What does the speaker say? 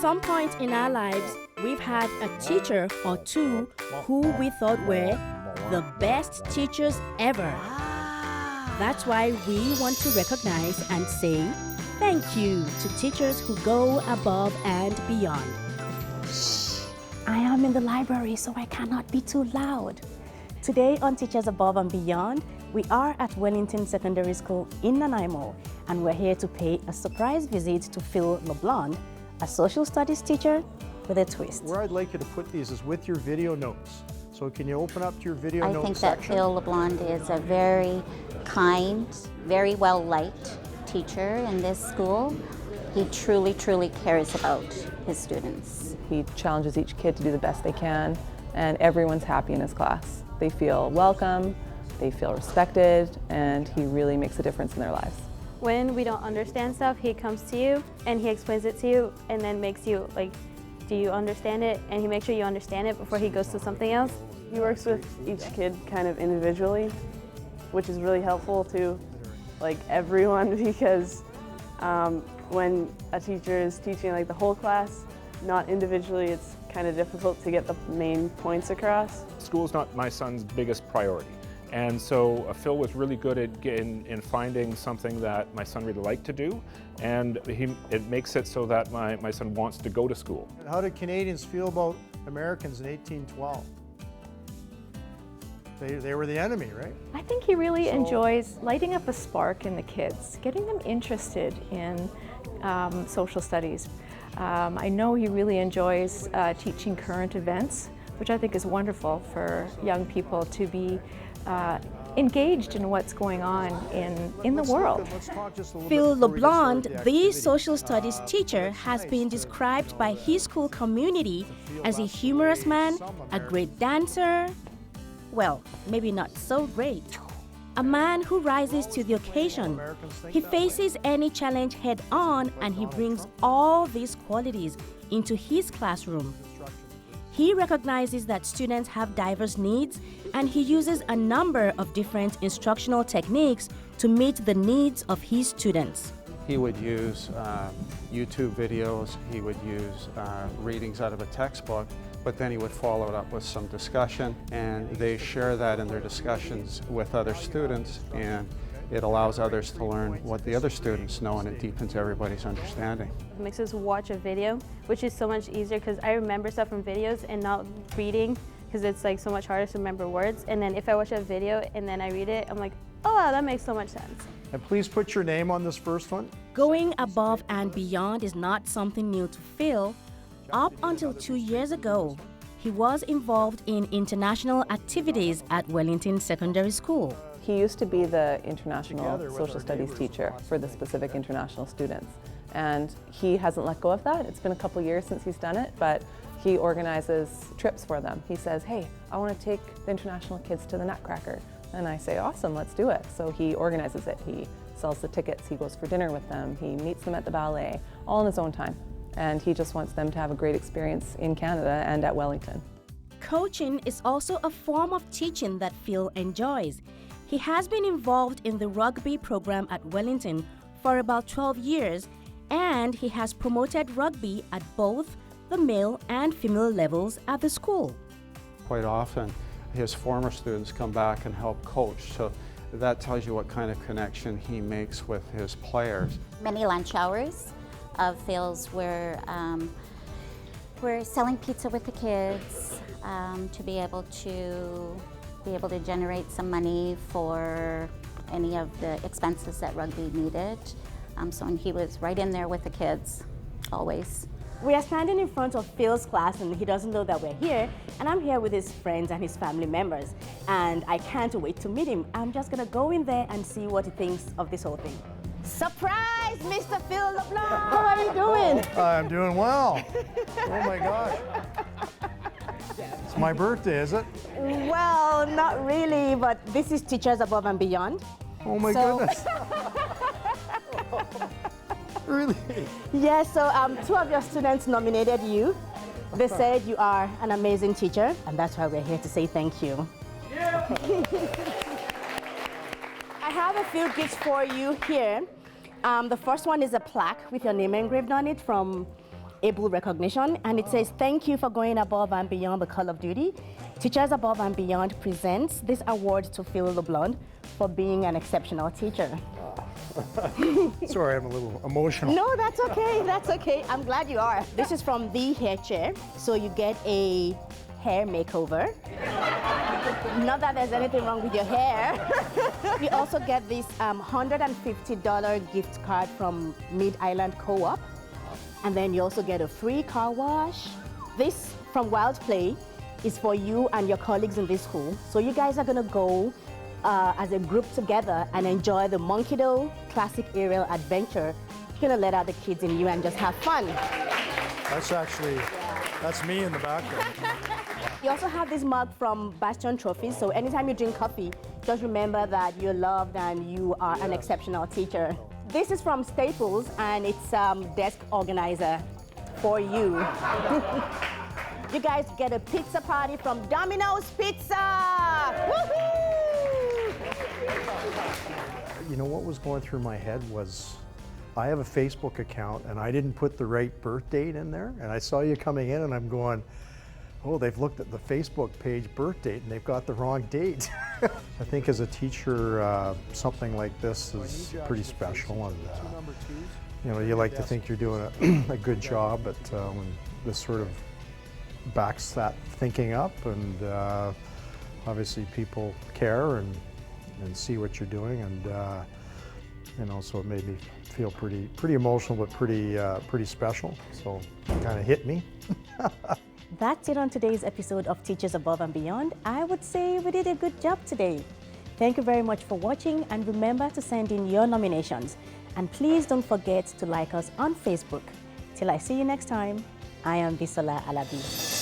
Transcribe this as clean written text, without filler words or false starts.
some point in our lives, we've had a teacher or two who we thought were the best teachers ever. That's why we want to recognize and say thank you to teachers who go above and beyond. Shh, I am in the library, so I cannot be too loud. Today on Teachers Above and Beyond, we are at Wellington Secondary School in Nanaimo, and we're here to pay a surprise visit to Phil Leblond, a social studies teacher with a twist. Where I'd like you to put these is with your video notes. So can you open up to your video notes I think section? that Phil Leblond is a very kind, very well-liked teacher in this school. He truly, truly cares about his students. He challenges each kid to do the best they can, and everyone's happy in his class. They feel welcome, they feel respected, and he really makes a difference in their lives. When we don't understand stuff, he comes to you and he explains it to you and then makes you like, do you understand it? And he makes sure you understand it before he goes to something else. He works with each kid kind of individually, which is really helpful to like everyone because when a teacher is teaching like the whole class, not individually, it's kind of difficult to get the main points across. School's not my son's biggest priority. And so Phil was really good at in finding something that my son really liked to do, and it makes it so that my son wants to go to school. How did Canadians feel about Americans in 1812? They were the enemy, right? I think he really enjoys lighting up a spark in the kids, getting them interested in social studies. I know he really enjoys teaching current events, which I think is wonderful for young people to be engaged in what's going on in the world. Phil Leblond, the social studies teacher, has been described by his school community as a humorous man, a great dancer, well, maybe not so great. A man who rises to the occasion. He faces any challenge head on, and he brings all these qualities into his classroom. He recognizes that students have diverse needs, and he uses a number of different instructional techniques to meet the needs of his students. He would use YouTube videos, he would use readings out of a textbook, but then he would follow it up with some discussion, and they share that in their discussions with other students, and it allows others to learn what the other students know, and it deepens everybody's understanding. It makes us watch a video, which is so much easier because I remember stuff from videos and not reading because it's like so much harder to remember words. And then if I watch a video and then I read it, I'm like, oh wow, that makes so much sense. And please put your name on this first one. Going above and beyond is not something new to Phil. Up until 2 years ago, he was involved in international activities at Wellington Secondary School. He used to be the international social studies teacher for the specific international students, and he hasn't let go of that. It's been a couple years since he's done it, but he organizes trips for them. He says, hey, I want to take the international kids to the Nutcracker. And I say, awesome, let's do it. So he organizes it. He sells the tickets, he goes for dinner with them, he meets them at the ballet, all in his own time. And he just wants them to have a great experience in Canada and at Wellington. Coaching is also a form of teaching that Phil enjoys. He has been involved in the rugby program at Wellington for about 12 years, and he has promoted rugby at both the male and female levels at the school. Quite often, his former students come back and help coach, so that tells you what kind of connection he makes with his players. Many lunch hours of Phil's where we're selling pizza with the kids to be able to generate some money for any of the expenses that rugby needed. So he was right in there with the kids, always. We are standing in front of Phil's class, and he doesn't know that we're here, and I'm here with his friends and his family members, and I can't wait to meet him. I'm just gonna go in there and see what he thinks of this whole thing. Surprise, Mr. Phil Leblond! How are you doing? I'm doing well. Oh my gosh. It's my birthday, is it? Well, not really, but this is Teachers Above and Beyond. Oh my goodness. Really? Yes, so two of your students nominated you. They said you are an amazing teacher, and that's why we're here to say thank you. Yeah. I have a few gifts for you here. The first one is a plaque with your name engraved on it from able recognition, and it says, "Thank you for going above and beyond the call of duty. Teachers Above and Beyond presents this award to Phil Leblond for being an exceptional teacher." Sorry, I'm a little emotional. No, that's okay, that's okay. I'm glad you are. This is from The Hair Chair, so you get a hair makeover. Not that there's anything wrong with your hair. You also get this $150 gift card from Mid-Island Co-op. And then you also get a free car wash. This from Wild Play is for you and your colleagues in this school. So you guys are gonna go as a group together and enjoy the Monkey Do Classic Aerial Adventure. You're gonna let out the kids in you and just have fun. That's me in the background. You also have this mug from Bastion Trophies, so anytime you drink coffee, just remember that you're loved and you are an exceptional teacher. This is from Staples, and it's desk organizer for you. You guys get a pizza party from Domino's Pizza! Woohoo! You know what was going through my head was, I have a Facebook account and I didn't put the right birth date in there, and I saw you coming in and I'm going, oh, they've looked at the Facebook page birth date and they've got the wrong date. I think as a teacher, something like this is pretty special, and you know, you like to think you're doing a good job, but when this sort of backs that thinking up, and obviously people care and see what you're doing, and you know, so it made me feel pretty emotional, but pretty special. So it kind of hit me. That's it on today's episode of Teachers Above and Beyond. I would say we did a good job today. Thank you very much for watching, and remember to send in your nominations. And please don't forget to like us on Facebook. Till I see you next time, I am Bisola Alabi.